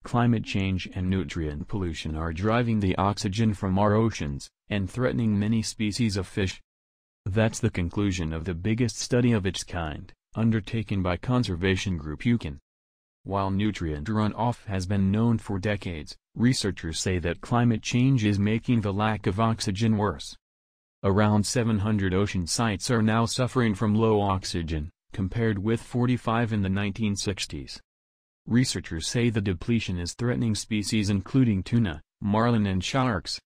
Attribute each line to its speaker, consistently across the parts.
Speaker 1: Climate change and nutrient pollution are driving the oxygen from our oceans, and threatening many species of fish. That's the conclusion of the biggest study of its kind, undertaken by conservation group IUCN. While nutrient runoff has been known for decades, researchers say that climate change is making the lack of oxygen worse. Around 700 ocean sites are now suffering from low oxygen, compared with 45 in the 1960s. Researchers say the depletion is threatening species including tuna, marlin and sharks.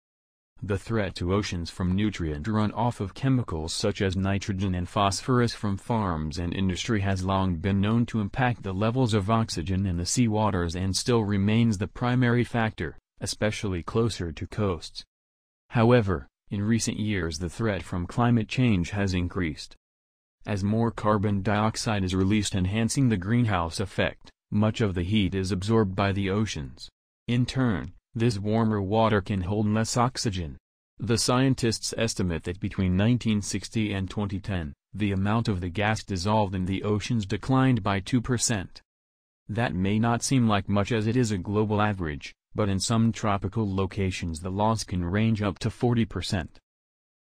Speaker 1: The threat to oceans from nutrient runoff of chemicals such as nitrogen and phosphorus from farms and industry has long been known to impact the levels of oxygen in the seawaters and still remains the primary factor, especially closer to coasts. However, in recent years the threat from climate change has increased. As more carbon dioxide is released enhancing the greenhouse effect, much of the heat is absorbed by the oceans. In turn, this warmer water can hold less oxygen. The scientists estimate that between 1960 and 2010, the amount of the gas dissolved in the oceans declined by 2%. That may not seem like much as it is a global average, but in some tropical locations the loss can range up to 40%.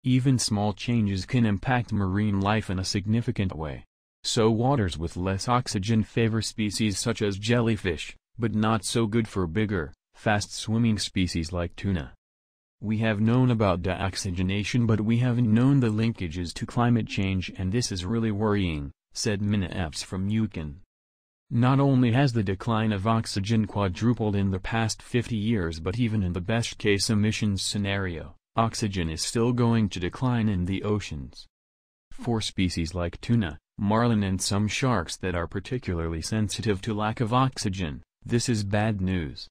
Speaker 1: Even small changes can impact marine life in a significant way. So waters with less oxygen favor species such as jellyfish, but not so good for bigger, fast-swimming species like tuna. We have known about deoxygenation but we haven't known the linkages to climate change, and this is really worrying, said Mina Epps from IUCN. Not only has the decline of oxygen quadrupled in the past 50 years, but even in the best-case emissions scenario, oxygen is still going to decline in the oceans. For species like tuna, marlin and some sharks that are particularly sensitive to lack of oxygen, this is bad news.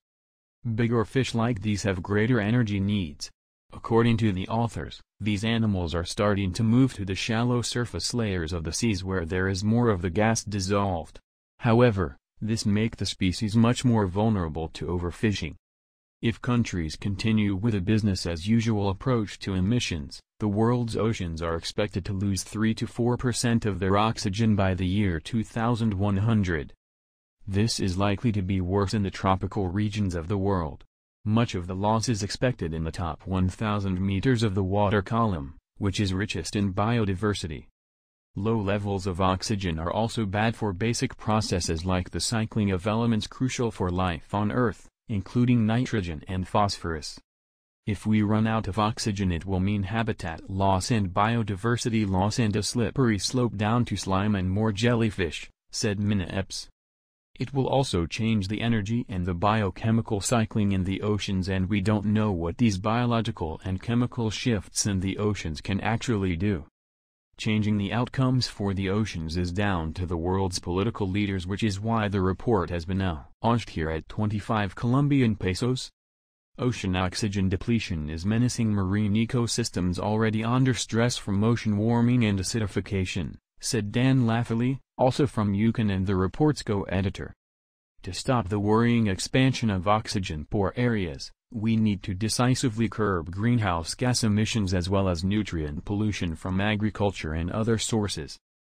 Speaker 1: Bigger fish like these have greater energy needs. According to the authors, these animals are starting to move to the shallow surface layers of the seas where there is more of the gas dissolved. However, this makes the species much more vulnerable to overfishing. If countries continue with a business-as-usual approach to emissions, the world's oceans are expected to lose 3 to 4% of their oxygen by the year 2100. This is likely to be worse in the tropical regions of the world. Much of the loss is expected in the top 1,000 meters of the water column, which is richest in biodiversity. Low levels of oxygen are also bad for basic processes like the cycling of elements crucial for life on Earth, including nitrogen and phosphorus. If we run out of oxygen, it will mean habitat loss and biodiversity loss and a slippery slope down to slime and more jellyfish, said Mina Epps. It will also change the energy and the biochemical cycling in the oceans, and we don't know what these biological and chemical shifts in the oceans can actually do. Changing the outcomes for the oceans is down to the world's political leaders, which is why the report has been launched here at 25 Colombian pesos. Ocean oxygen depletion is menacing marine ecosystems already under stress from ocean warming and acidification, said Dan Lafferty, also from IUCN and the report's co-editor. To stop the worrying expansion of oxygen-poor areas, we need to decisively curb greenhouse gas emissions as well as nutrient pollution from agriculture and other sources.